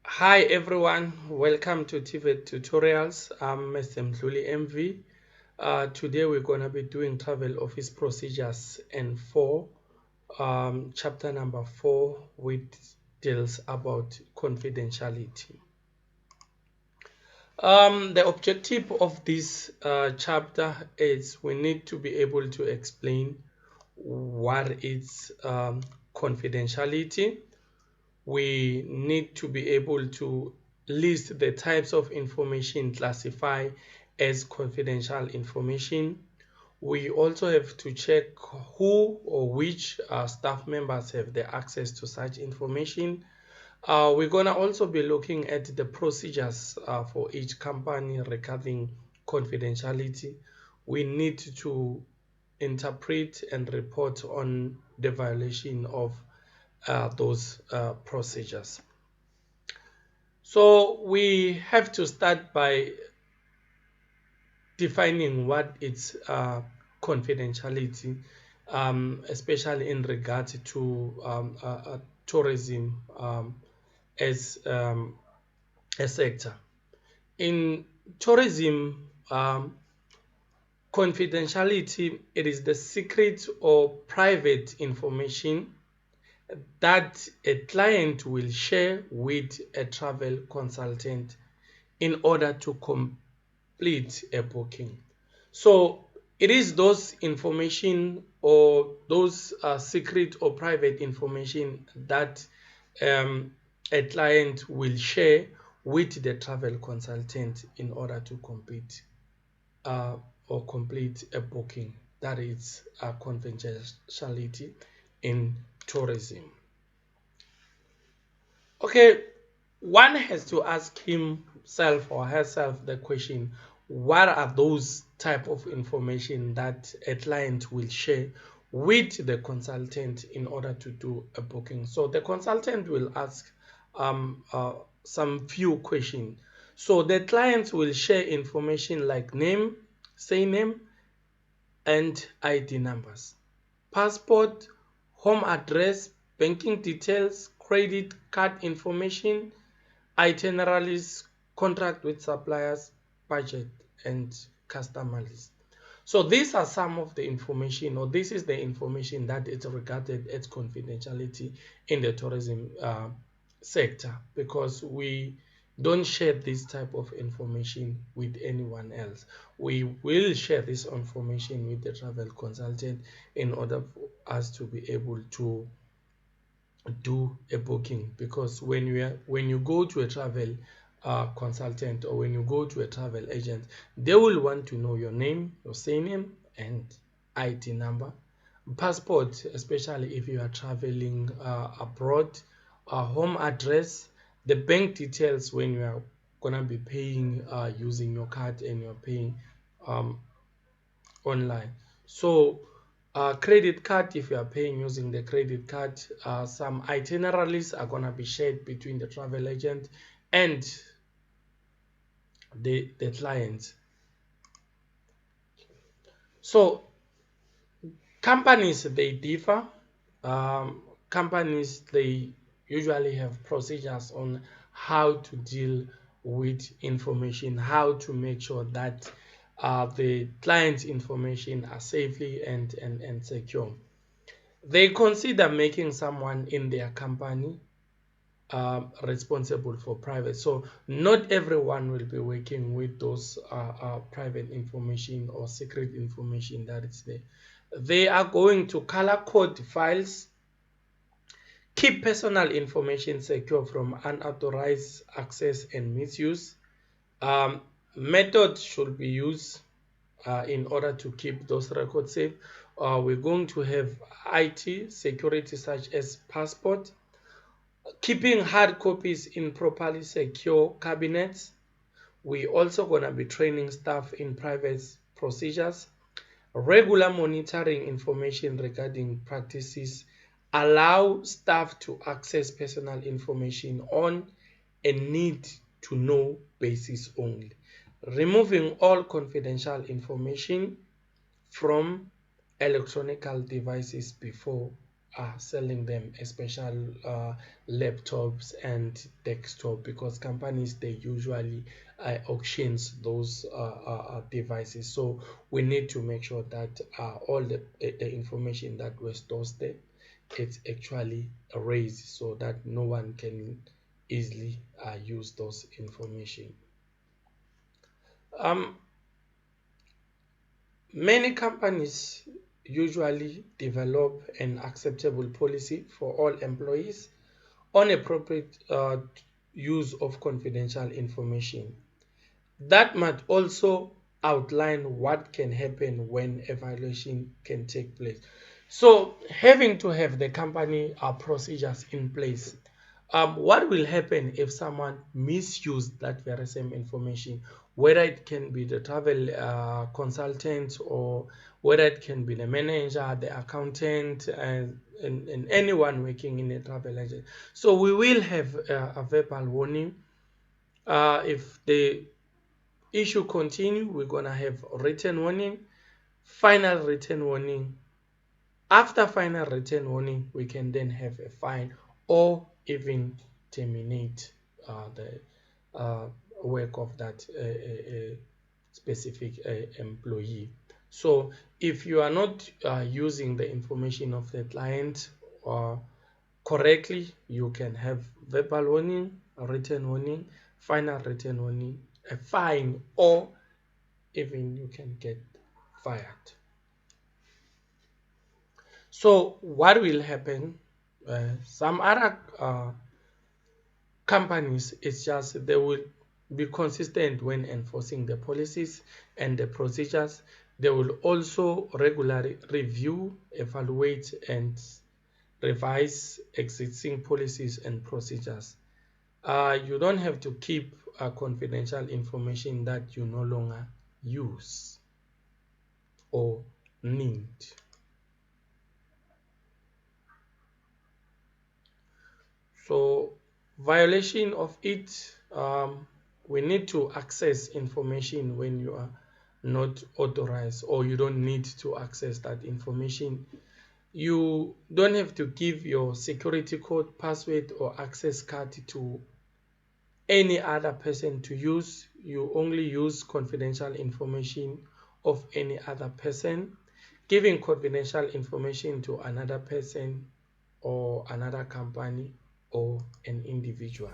Hi everyone, welcome to Tvet tutorials. I'm Mr. Mdluli MV. Today we're going to be doing travel office procedures and chapter number 4, which deals about confidentiality. The objective of this chapter is we need to be able to explain what is confidentiality. We need to be able to list the types of information classified as confidential information. We also have to check who or which staff members have the access to such information. We're going to also be looking at the procedures for each company regarding confidentiality. We need to interpret and report on the violation of those procedures. So we have to start by defining what is confidentiality, especially in regard to tourism as a sector. In tourism, confidentiality, it is the secret or private information that a client will share with a travel consultant in order to complete a booking. So it is those information or those secret or private information that a client will share with the travel consultant in order to uh, complete a booking. That is confidentiality in tourism. Okay, one has to ask himself or herself the question, what are those type of information that a client will share with the consultant in order to do a booking? So the consultant will ask some few questions. So the client will share information like name, surname, and ID numbers, passport, home address, banking details, credit card information, itineraries, contract with suppliers, budget, and customer list. So these are some of the information, or this is the information that is regarded as confidentiality in the tourism sector, because we don't share this type of information with anyone else. We will share this information with the travel consultant in order for us to be able to do a booking, because when you go to a travel consultant, or when you go to a travel agent, they will want to know your name, your surname, and ID number, passport, especially if you are traveling abroad, home address, the bank details when you are gonna be paying using your card and you're paying um, online. So credit card, if you are paying using the credit card, some itineraries are going to be shared between the travel agent and the client. So companies, they differ. Companies, they usually have procedures on how to deal with information, how to make sure that the client's information are safely and secure. They consider making someone in their company responsible for private. So not everyone will be working with those private information or secret information that is there. They are going to color code files, keep personal information secure from unauthorized access and misuse. Methods should be used in order to keep those records safe. We're going to have IT security such as passport, keeping hard copies in properly secure cabinets. We also going to be training staff in private procedures, regular monitoring information regarding practices, allow staff to access personal information on a need to know basis only, removing all confidential information from electronic devices before are selling them, especially laptops and desktop, because companies they usually auctions those devices. So we need to make sure that all the information that was stored there, it's actually erased so that no one can easily use those information. Um, Many companies usually develop an acceptable policy for all employees on appropriate use of confidential information. That might also outline what can happen when evaluation can take place. So having to have the company procedures in place. What will happen if someone misused that very same information, whether it can be the travel consultant, or whether it can be the manager, the accountant, and anyone working in a travel agent. So we will have a verbal warning. If the issue continue, we're gonna have written warning, final written warning. After final written warning, we can then have a fine or even terminate the uh, work of that specific employee. So if you are not using the information of the client uh, correctly, you can have verbal warning, a written warning, final written warning, a fine, or even you can get fired. So what will happen? Some other companies, it's just they will be consistent when enforcing the policies and the procedures. They will also regularly review, evaluate, and revise existing policies and procedures. You don't have to keep confidential information that you no longer use or need. So violation of it, we need to access information when you are not authorized, or you don't need to access that information. You don't have to give your security code, password, or access card to any other person to use. You only use confidential information of any other person. Giving confidential information to another person or another company or an individual.